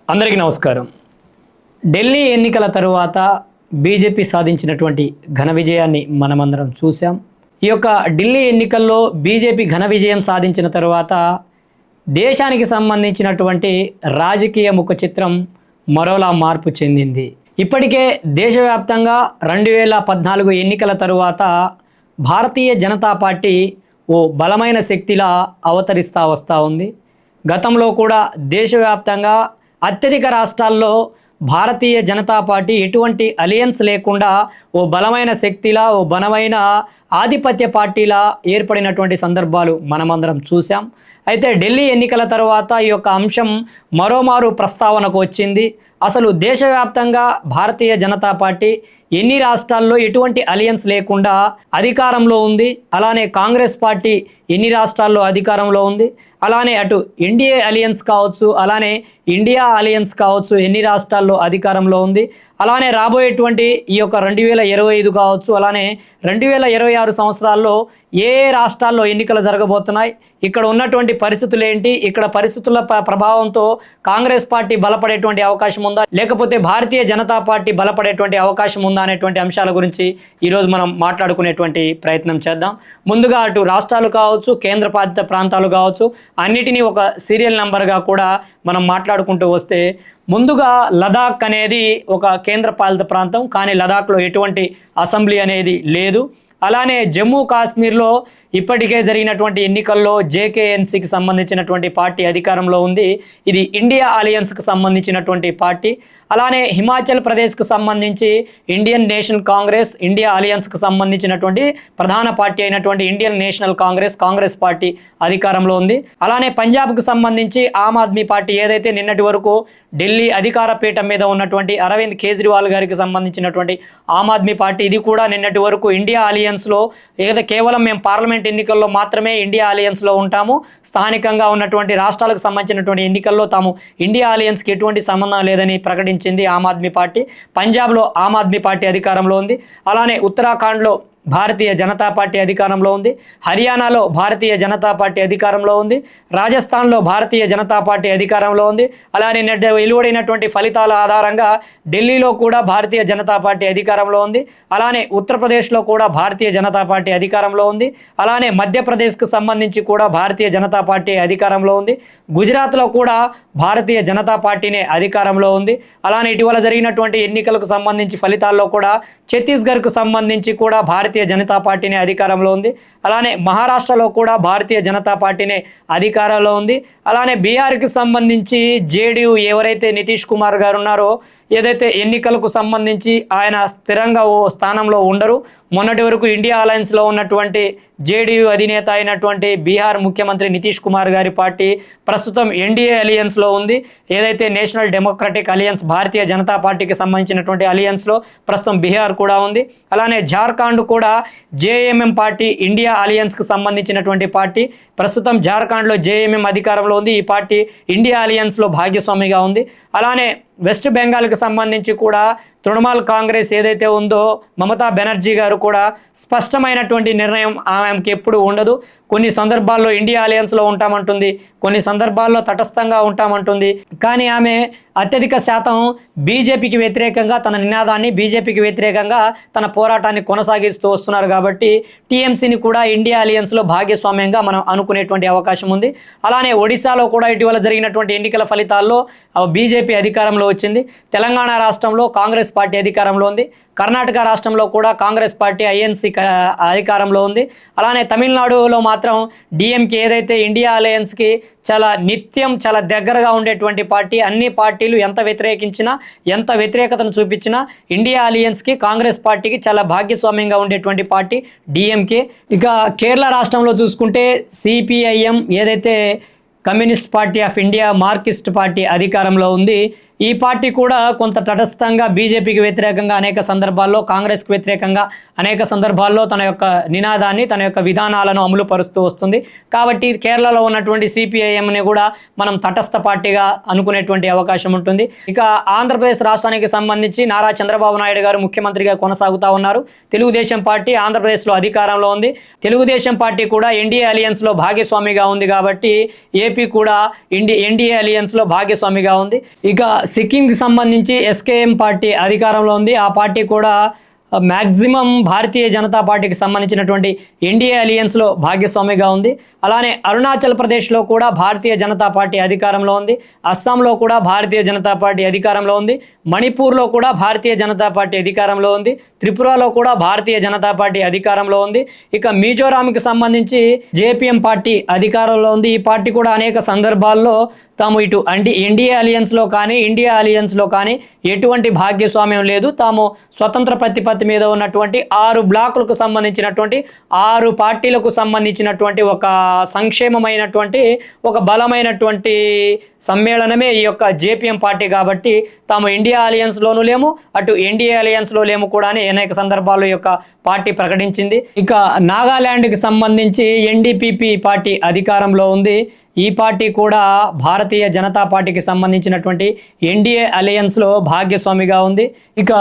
అందరికీ నమస్కారం. ఢిల్లీ ఎన్నికల తరువాత బీజేపీ సాధించినటువంటి ఘన విజయాన్ని మనమందరం చూసాం. ఈ యొక్క ఢిల్లీ ఎన్నికల్లో బీజేపీ ఘన విజయం సాధించిన తరువాత దేశానికి సంబంధించినటువంటి రాజకీయ ముఖ చిత్రం మరోలా మార్పు చెందింది. ఇప్పటికే దేశవ్యాప్తంగా 2014 ఎన్నికల తరువాత భారతీయ జనతా పార్టీ ఓ బలమైన శక్తిలా అవతరిస్తూ వస్తూ ఉంది. గతంలో కూడా దేశవ్యాప్తంగా అత్యధిక రాష్ట్రాల్లో భారతీయ జనతా పార్టీ ఎటువంటి అలియన్స్ లేకుండా ఓ బలమైన శక్తిలా, ఓ బలమైన ఆధిపత్య పార్టీలా ఏర్పడినటువంటి సందర్భాలు మనమందరం చూసాం. అయితే ఢిల్లీ ఎన్నికల తర్వాత ఈ యొక్క అంశం మరోమారు ప్రస్తావనకు వచ్చింది. అసలు దేశవ్యాప్తంగా భారతీయ జనతా పార్టీ ఎన్ని రాష్ట్రాల్లో ఎటువంటి అలియన్స్ లేకుండా అధికారంలో ఉంది, అలానే కాంగ్రెస్ పార్టీ ఎన్ని రాష్ట్రాల్లో అధికారంలో ఉంది, అలానే అటు ఎన్డీఏ అలియన్స్ కావచ్చు, అలానే ఇండియా అలియన్స్ కావచ్చు ఎన్ని రాష్ట్రాల్లో అధికారంలో ఉంది, అలానే రాబోయేటువంటి ఈ యొక్క 2025 కావచ్చు, అలానే 2026 సంవత్సరాల్లో ఏ రాష్ట్రాల్లో ఎన్నికలు జరగబోతున్నాయి, ఇక్కడ ఉన్నటువంటి పరిస్థితులు ఏంటి, ఇక్కడ పరిస్థితుల ప్రభావంతో కాంగ్రెస్ పార్టీ బలపడేటువంటి అవకాశం ఉందా, లేకపోతే భారతీయ జనతా పార్టీ బలపడేటువంటి అవకాశం ఉందా అనేటువంటి అంశాల గురించి ఈరోజు మనం మాట్లాడుకునేటువంటి ప్రయత్నం చేద్దాం. ముందుగా అటు రాష్ట్రాలు కావచ్చు, కేంద్రపాలిత ప్రాంతాలు కావచ్చు, అన్నిటినీ ఒక సీరియల్ నెంబర్గా కూడా మనం మాట్లాడుకుంటూ వస్తే, ముందుగా లదాఖ్ అనేది ఒక కేంద్రపాలిత ప్రాంతం, కానీ లదాఖ్లో ఎటువంటి అసెంబ్లీ అనేది లేదు. అలానే జమ్మూ కాశ్మీర్లో ఇప్పటికే జరిగినటువంటి ఎన్నికల్లో జేకేఎన్సీకి సంబంధించినటువంటి పార్టీ అధికారంలో ఉంది. ఇది ఇండియా అలయన్స్కి సంబంధించినటువంటి పార్టీ. అలానే హిమాచల్ ప్రదేశ్కి సంబంధించి ఇండియన్ నేషనల్ కాంగ్రెస్, ఇండియా అలయన్స్కి సంబంధించినటువంటి ప్రధాన పార్టీ అయినటువంటి ఇండియన్ నేషనల్ కాంగ్రెస్ పార్టీ అధికారంలో ఉంది. అలానే పంజాబ్కు సంబంధించి ఆమ్ ఆద్మీ పార్టీ ఏదైతే నిన్నటి వరకు ఢిల్లీ అధికార పీఠం మీద ఉన్నటువంటి అరవింద్ కేజ్రీవాల్ గారికి సంబంధించినటువంటి ఆమ్ ఆద్మీ పార్టీ, ఇది కూడా నిన్నటి వరకు ఇండియా అలియన్స్లో ఏదైతే కేవలం మేము పార్లమెంట్ ఎన్నికల్లో మాత్రమే ఇండియా అలియన్స్లో ఉంటాము, స్థానికంగా ఉన్నటువంటి రాష్ట్రాలకు సంబంధించినటువంటి ఎన్నికల్లో తాము ఇండియా అలియన్స్కి ఎటువంటి సంబంధం లేదని ప్రకటించింది ఆమ్ ఆద్మీ పార్టీ. పంజాబ్లో ఆమ్ ఆద్మీ పార్టీ అధికారంలో ఉంది. అలానే ఉత్తరాఖండ్లో భారతీయ జనతా పార్టీ అధికారంలో ఉంది. హర్యానాలో భారతీయ జనతా పార్టీ అధికారంలో ఉంది. రాజస్థాన్లో భారతీయ జనతా పార్టీ అధికారంలో ఉంది. అలానే వెలువడినటువంటి ఫలితాల ఆధారంగా ఢిల్లీలో కూడా భారతీయ జనతా పార్టీ అధికారంలో ఉంది. అలానే ఉత్తరప్రదేశ్లో కూడా భారతీయ జనతా పార్టీ అధికారంలో ఉంది. అలానే మధ్యప్రదేశ్కు సంబంధించి కూడా భారతీయ జనతా పార్టీ అధికారంలో ఉంది. గుజరాత్లో కూడా భారతీయ జనతా పార్టీనే అధికారంలో ఉంది. అలానే ఇటీవల జరిగినటువంటి ఎన్నికలకు సంబంధించి ఫలితాల్లో కూడా ఛత్తీస్గఢ్కు సంబంధించి కూడా భారతీయ జనతా పార్టీనే అధికారంలో ఉంది. అలానే మహారాష్ట్రలో కూడా భారతీయ జనతా పార్టీనే అధికారంలో ఉంది. అలానే బీహార్కి సంబంధించి జేడీయూ ఎవరైతే నితీష్ కుమార్ గారు ఉన్నారో, ఏదైతే ఎన్నికలకు సంబంధించి ఆయన స్థిరంగా ఓ స్థానంలో ఉండరు. మొన్నటి వరకు ఇండియా అలయన్స్లో ఉన్నటువంటి జేడీయూ అధినేత అయినటువంటి బీహార్ ముఖ్యమంత్రి నితీష్ కుమార్ గారి పార్టీ ప్రస్తుతం ఎన్డీఏ అలియన్స్లో ఉంది. ఏదైతే national democratic alliance Bharatiya Janata పార్టీకి సంబంధించినటువంటి అలియన్స్లో ప్రస్తుతం బీహార్ కూడా ఉంది. అలానే జార్ఖండ్ కూడా జేఎంఎం పార్టీ ఇండియా అలియన్స్కి సంబంధించినటువంటి పార్టీ, ప్రస్తుతం జార్ఖండ్లో జేఎంఎం అధికారంలో ఉంది. ఈ పార్టీ ఇండియా అలియన్స్లో భాగస్వామిగా ఉంది. అలానే వెస్ట్ బెంగాల్కి సంబంధించి కూడా తృణమూల్ కాంగ్రెస్ ఏదైతే ఉందో, మమతా బెనర్జీ గారు కూడా స్పష్టమైనటువంటి నిర్ణయం ఆమెకి ఎప్పుడు ఉండదు. కొన్ని సందర్భాల్లో ఇండియా అలయన్స్లో ఉంటామంటుంది, కొన్ని సందర్భాల్లో తటస్థంగా ఉంటామంటుంది. కానీ ఆమె అత్యధిక శాతం బీజేపీకి వ్యతిరేకంగా తన నినాదాన్ని, బీజేపీకి వ్యతిరేకంగా తన పోరాటాన్ని కొనసాగిస్తూ వస్తున్నారు. కాబట్టి టీఎంసీని కూడా ఇండియా అలియన్స్లో భాగస్వామ్యంగా మనం అనుకునేటువంటి అవకాశం ఉంది. అలానే ఒడిశాలో కూడా ఇటీవల జరిగినటువంటి ఎన్నికల ఫలితాల్లో బీజేపీ అధికారంలో వచ్చింది. తెలంగాణ రాష్ట్రంలో కాంగ్రెస్ పార్టీ అధికారంలో ఉంది. కర్ణాటక రాష్ట్రంలో కూడా కాంగ్రెస్ పార్టీ ఐఎన్సీ అధికారంలో ఉంది. అలానే తమిళనాడులో మాత్రం డిఎంకే ఏదైతే ఇండియా అలయన్స్కి చాలా దగ్గరగా ఉండేటువంటి పార్టీ, అన్ని పార్టీలు ఎంత వ్యతిరేకించినా, ఎంత వ్యతిరేకతను చూపించినా ఇండియా అలియన్స్కి, కాంగ్రెస్ పార్టీకి చాలా భాగస్వామ్యంగా ఉండేటువంటి పార్టీ డిఎంకే. ఇక కేరళ రాష్ట్రంలో చూసుకుంటే సిపిఐఎం ఏదైతే communist party of India, Marxist party అధికారంలో ఉంది. ఈ పార్టీ కూడా కొంత తటస్థంగా బీజేపీకి వ్యతిరేకంగా అనేక సందర్భాల్లో, కాంగ్రెస్కి వ్యతిరేకంగా అనేక సందర్భాల్లో తన యొక్క నినాదాన్ని, తన యొక్క విధానాలను అమలు పరుస్తూ వస్తుంది. కాబట్టి కేరళలో ఉన్నటువంటి సిపిఐఎంని కూడా మనం తటస్థ పార్టీగా అనుకునేటువంటి అవకాశం ఉంటుంది. ఇక ఆంధ్రప్రదేశ్ రాష్ట్రానికి సంబంధించి నారా చంద్రబాబు నాయుడు గారు ముఖ్యమంత్రిగా కొనసాగుతూ ఉన్నారు. తెలుగుదేశం పార్టీ ఆంధ్రప్రదేశ్లో అధికారంలో ఉంది. తెలుగుదేశం పార్టీ కూడా ఎన్డీఏ అలియన్స్లో భాగస్వామిగా ఉంది కాబట్టి ఏపీ కూడా ఎన్డీఏ అలియన్స్లో భాగస్వామిగా ఉంది. ఇక సిక్కింకి సంబంధించి ఎస్కేఎం పార్టీ అధికారంలో ఉంది. ఆ పార్టీ కూడా మ్యాక్సిమం భారతీయ జనతా పార్టీకి సంబంధించినటువంటి ఎన్డీఏ అలియన్స్లో భాగస్వామిగా ఉంది. అలానే అరుణాచల్ ప్రదేశ్లో కూడా భారతీయ జనతా పార్టీ అధికారంలో ఉంది. అస్సాంలో కూడా భారతీయ జనతా పార్టీ అధికారంలో ఉంది. మణిపూర్లో కూడా భారతీయ జనతా పార్టీ అధికారంలో ఉంది. త్రిపురలో కూడా భారతీయ జనతా పార్టీ అధికారంలో ఉంది. ఇక మిజోరాంకి సంబంధించి జేపీఎం పార్టీ అధికారంలో ఉంది. ఈ పార్టీ కూడా అనేక సందర్భాల్లో తాము ఇటు ఎన్డీఏ అలియన్స్లో కానీ ఇండియా అలియన్స్లో కానీ ఎటువంటి భాగస్వామ్యం లేదు. తాము స్వతంత్ర ప్రతిపత్తి మీద ఉన్నటువంటి 6 బ్లాకులకు సంబంధించినటువంటి 6 పార్టీలకు సంబంధించినటువంటి ఒక సంక్షేమమైనటువంటి ఒక బలమైనటువంటి సమ్మేళనమే ఈ యొక్క జేపీఎం పార్టీ కాబట్టి తాము ఇండియా అలియన్స్లోనూ లేము, అటు ఎన్డీఏ అలియన్స్లో లేము కూడా అని అనేక సందర్భాల్లో ఈ యొక్క పార్టీ ప్రకటించింది. ఇక నాగాల్యాండ్కి సంబంధించి ఎన్డీపీపీ పార్టీ అధికారంలో ఉంది. ఈ పార్టీ కూడా భారతీయ జనతా పార్టీకి సంబంధించినటువంటి ఎన్డీఏ అలయన్స్లో భాగస్వామిగా ఉంది. ఇక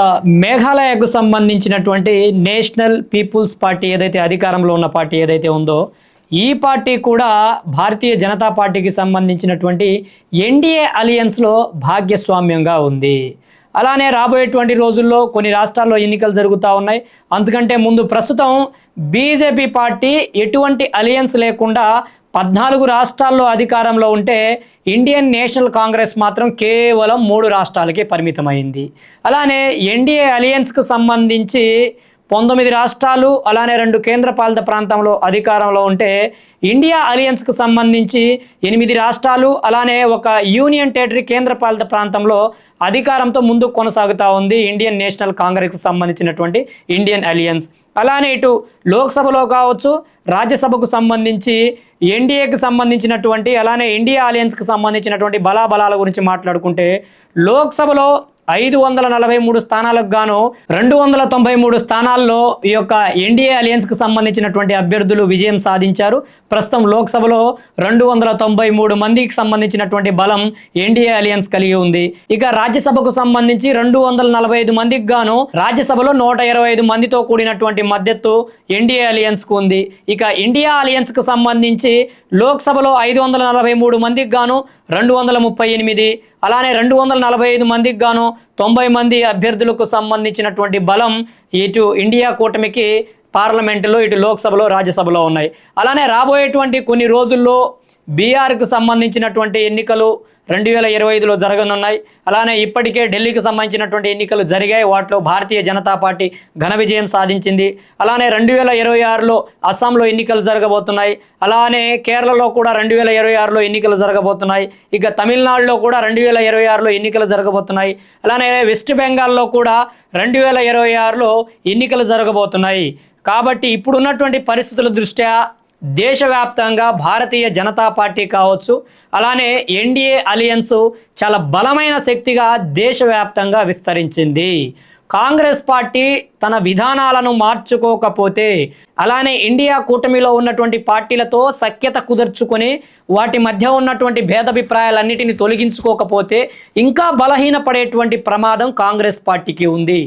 మేఘాలయకు సంబంధించినటువంటి నేషనల్ పీపుల్స్ పార్టీ ఏదైతే అధికారంలో ఉన్న పార్టీ ఏదైతే ఉందో ఈ పార్టీ కూడా భారతీయ జనతా పార్టీకి సంబంధించినటువంటి ఎన్డీఏ అలియన్స్లో భాగస్వామ్యంగా ఉంది. అలానే రాబోయేటువంటి రోజుల్లో కొన్ని రాష్ట్రాల్లో ఎన్నికలు జరుగుతూ ఉన్నాయి. అందుకంటే ముందు ప్రస్తుతం బీజేపీ పార్టీ ఎటువంటి అలియన్స్ లేకుండా 14 రాష్ట్రాల్లో అధికారంలో ఉంటే ఇండియన్ నేషనల్ కాంగ్రెస్ మాత్రం కేవలం 3 రాష్ట్రాలకే పరిమితమైంది. అలానే ఎన్డీఏ అలియన్స్కు సంబంధించి 19 రాష్ట్రాలు అలానే 2 కేంద్రపాలిత ప్రాంతంలో అధికారంలో ఉంటే ఇండియా అలియన్స్కు సంబంధించి 8 రాష్ట్రాలు అలానే ఒక యూనియన్ టెరిటరీ కేంద్రపాలిత ప్రాంతంలో అధికారంతో ముందుకు కొనసాగుతూ ఉంది ఇండియన్ నేషనల్ కాంగ్రెస్కి సంబంధించినటువంటి ఇండియన్ అలియన్స్. అలానే ఇటు లోక్సభలో కావచ్చు, రాజ్యసభకు సంబంధించి ఎన్డీఏకి సంబంధించినటువంటి అలానే ఇండియా అలియన్స్కి సంబంధించినటువంటి బలాబలాల గురించి మాట్లాడుకుంటే లోక్సభలో 543 స్థానాలకు గాను 293 స్థానాల్లో ఈ యొక్క ఎన్డీఏ అలియన్స్కి సంబంధించినటువంటి అభ్యర్థులు విజయం సాధించారు. ప్రస్తుతం లోక్సభలో 293 మందికి సంబంధించినటువంటి బలం ఎన్డీఏ అలియన్స్ కలిగి ఉంది. ఇక రాజ్యసభకు సంబంధించి 245 మందికి గాను రాజ్యసభలో 125 మందితో కూడినటువంటి మద్దతు ఎన్డీఏ అలియన్స్కు ఉంది. ఇక ఇండియా అలియన్స్కు సంబంధించి లోక్సభలో 543 మందికి గాను 238 అలానే 245 మందికి గాను 90 మంది అభ్యర్థులకు సంబంధించినటువంటి బలం ఇటు ఇండియా కూటమికి పార్లమెంటులో ఇటు లోక్సభలో రాజ్యసభలో ఉన్నాయి. అలానే రాబోయేటువంటి కొన్ని రోజుల్లో బీహార్కు సంబంధించినటువంటి ఎన్నికలు 2025లో జరగనున్నాయి. అలానే ఇప్పటికే ఢిల్లీకి సంబంధించినటువంటి ఎన్నికలు జరిగాయి. వాటిలో భారతీయ జనతా పార్టీ ఘన విజయం సాధించింది. అలానే 2026లో అస్సాంలో ఎన్నికలు జరగబోతున్నాయి. అలానే కేరళలో కూడా 2026లో ఎన్నికలు జరగబోతున్నాయి. ఇక తమిళనాడులో కూడా 2026లో ఎన్నికలు జరగబోతున్నాయి. అలానే వెస్ట్ బెంగాల్లో కూడా 2026లో ఎన్నికలు జరగబోతున్నాయి. కాబట్టి ఇప్పుడున్నటువంటి పరిస్థితుల దృష్ట్యా దేశవ్యాప్తంగా భారతీయ జనతా పార్టీ కావచ్చు అలానే ఎన్డీఏ అలియన్స్ చాలా బలమైన శక్తిగా దేశవ్యాప్తంగా విస్తరించింది. కాంగ్రెస్ పార్టీ తన విధానాలను మార్చుకోకపోతే అలానే ఇండియా కూటమిలో ఉన్నటువంటి పార్టీలతో సఖ్యత కుదుర్చుకొని వాటి మధ్య ఉన్నటువంటి భేదాభిప్రాయాలన్నిటిని తొలగించుకోకపోతే ఇంకా బలహీనపడేటువంటి ప్రమాదం కాంగ్రెస్ పార్టీకి ఉంది.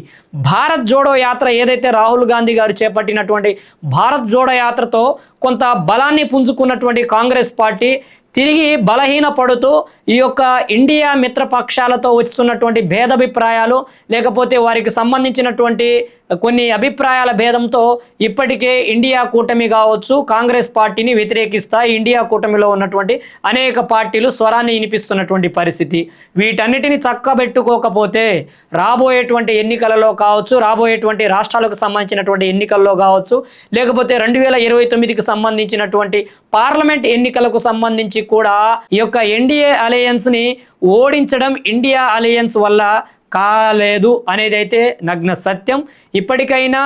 భారత్ జోడో యాత్ర ఏదైతే రాహుల్ గాంధీ గారు చేపట్టినటువంటి భారత్ జోడో యాత్రతో కొంత బలాన్ని పుంజుకున్నటువంటి కాంగ్రెస్ పార్టీ తిరిగి బలహీనపడుతూ ఈ యొక్క ఇండియా మిత్రపక్షాలతో వస్తున్నటువంటి భేదాభిప్రాయాలు లేకపోతే వారికి సంబంధించినటువంటి కొన్ని అభిప్రాయాల భేదంతో ఇప్పటికే ఇండియా కూటమి కావచ్చు కాంగ్రెస్ పార్టీని వ్యతిరేకిస్తాయి. ఇండియా కూటమిలో ఉన్నటువంటి అనేక పార్టీలు స్వరాన్ని వినిపిస్తున్నటువంటి పరిస్థితి. వీటన్నిటిని చక్కబెట్టుకోకపోతే రాబోయేటువంటి ఎన్నికలలో కావచ్చు, రాబోయేటువంటి రాష్ట్రాలకు సంబంధించినటువంటి ఎన్నికల్లో కావచ్చు, లేకపోతే 2029కి సంబంధించినటువంటి పార్లమెంట్ ఎన్నికలకు సంబంధించి కూడా ఈ యొక్క ఎన్డీఏ అలయన్స్ని ఓడించడం ఇండియా అలయన్స్ వల్ల కాలేదు అనేది అయితే నగ్న సత్యం. ఇప్పటికైనా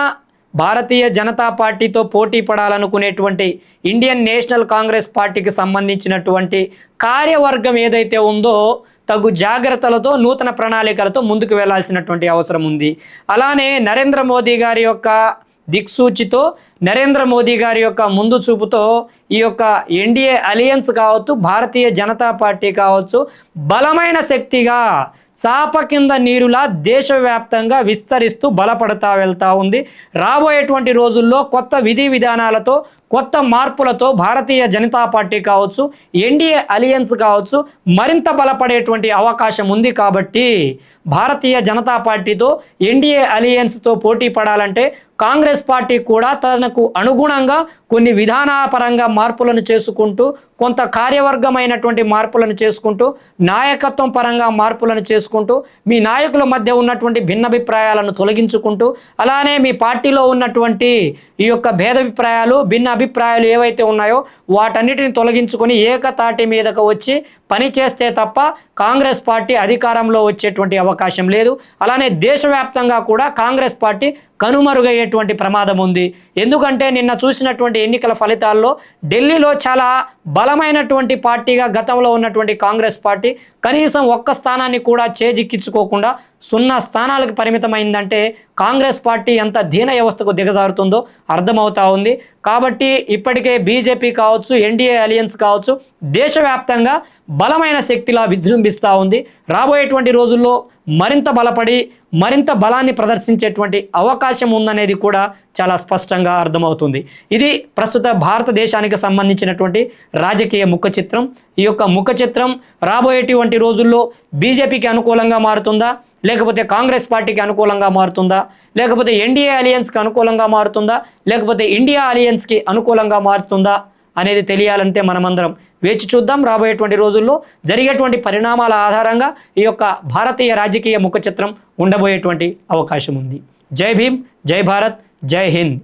భారతీయ జనతా పార్టీతో పోటీ పడాలనుకునేటువంటి ఇండియన్ నేషనల్ కాంగ్రెస్ పార్టీకి సంబంధించినటువంటి కార్యవర్గం ఏదైతే ఉందో తగు జాగ్రత్తలతో నూతన ప్రణాళికలతో ముందుకు వెళ్లాల్సినటువంటి అవసరం ఉంది. అలానే నరేంద్ర మోదీ గారి యొక్క దిక్సూచితో, నరేంద్ర మోదీ గారి యొక్క ముందు చూపుతో ఈ యొక్క ఎన్డీఏ అలయన్స్ కావచ్చు, భారతీయ జనతా పార్టీ కావచ్చు, బలమైన శక్తిగా చాప కింద నీరులా దేశవ్యాప్తంగా విస్తరిస్తూ బలపడతా వెళ్తూ ఉంది. రాబోయేటువంటి రోజుల్లో కొత్త విధి విధానాలతో, కొత్త మార్పులతో భారతీయ జనతా పార్టీ కావచ్చు, ఎన్డీఏ అలయన్స్ కావచ్చు మరింత బలపడేటువంటి అవకాశం ఉంది. కాబట్టి భారతీయ జనతా పార్టీతో, ఎన్డీఏ అలయన్స్తో పోటీ పడాలంటే కాంగ్రెస్ పార్టీ కూడా తనకు అనుగుణంగా కొన్ని విధానపరంగా మార్పులను చేసుకుంటూ, కొంత కార్యవర్గమైనటువంటి మార్పులను చేసుకుంటూ, నాయకత్వం పరంగా మార్పులను చేసుకుంటూ, మీ నాయకుల మధ్య ఉన్నటువంటి భిన్నాభిప్రాయాలను తొలగించుకుంటూ, అలానే మీ పార్టీలో ఉన్నటువంటి ఈ యొక్క భేదాభిప్రాయాలు, భిన్న అభిప్రాయాలు ఏవైతే ఉన్నాయో వాటన్నిటిని తొలగించుకొని ఏకతాటి మీదకు వచ్చి పని చేస్తే తప్ప కాంగ్రెస్ పార్టీ అధికారంలో వచ్చేటువంటి అవకాశం లేదు. అలానే దేశవ్యాప్తంగా కూడా కాంగ్రెస్ పార్టీ కనుమరుగయ్యేటువంటి ప్రమాదం ఉంది. ఎందుకంటే నిన్న చూసినటువంటి ఎన్నికల ఫలితాల్లో ఢిల్లీలో చాలా బలమైనటువంటి పార్టీగా గతంలో ఉన్నటువంటి కాంగ్రెస్ పార్టీ కనీసం ఒక్క స్థానాన్ని కూడా చేజిక్కించుకోకుండా 0 స్థానాలకు పరిమితమైందంటే కాంగ్రెస్ పార్టీ ఎంత దీన వ్యవస్థకు దిగజారుతుందో అర్థమవుతా ఉంది. కాబట్టి ఇప్పటికే బీజేపీ కావచ్చు, ఎన్డీఏ అలయన్స్ కావచ్చు దేశవ్యాప్తంగా బలమైన శక్తిలా విజృంభిస్తూ ఉంది. రాబోయేటువంటి రోజుల్లో మరింత బలపడి మరింత బలాన్ని ప్రదర్శించేటువంటి అవకాశం ఉందనేది కూడా చాలా స్పష్టంగా అర్థమవుతుంది. ఇది ప్రస్తుత భారతదేశానికి సంబంధించినటువంటి రాజకీయ ముఖ చిత్రం. ఈ యొక్క ముఖ చిత్రం రాబోయేటువంటి రోజుల్లో బీజేపీకి అనుకూలంగా మారుతుందా, లేకపోతే కాంగ్రెస్ పార్టీకి అనుకూలంగా మారుతుందా, లేకపోతే ఎన్డీఏ అలయన్స్కి అనుకూలంగా మారుతుందా, లేకపోతే ఇండియా అలయన్స్కి అనుకూలంగా మారుతుందా అనేది తెలియాలంటే మనమందరం వేచి చూద్దాం. రాబోయేటువంటి రోజుల్లో జరిగేటువంటి పరిణామాల ఆధారంగా ఈ యొక్క భారతీయ రాజకీయ ముఖ చిత్రం ఉండబోయేటువంటి అవకాశం ఉంది. జై భీమ్, జై భారత్, జై హింద్.